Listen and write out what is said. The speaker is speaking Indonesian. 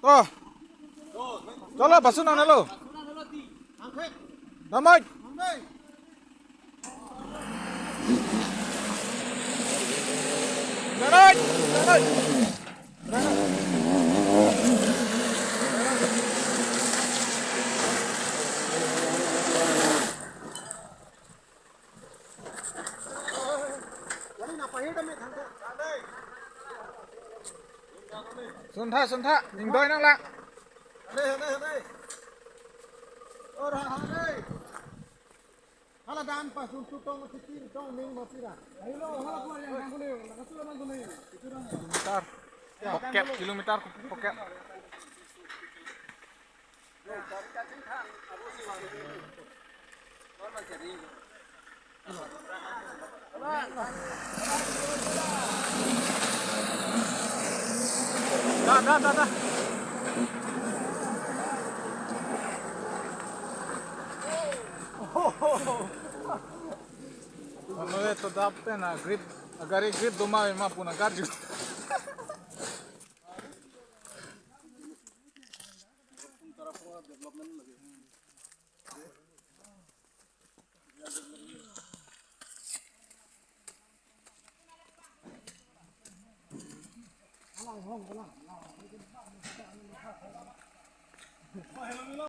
To. Chalo basunan na lo. Damay. Daray. Daray. Xuân tha, nhìn đôi năng lặng. Đây. Đây. Hala dan pas untuk tong kecil tong ning mapira. Ayo hala keluar yang bangkule, nakasulah bangkule. Kilometer. Poket, kilometer poket. Dah. Ano ito dapat na grip, agari grip dumawi mapu na garjo.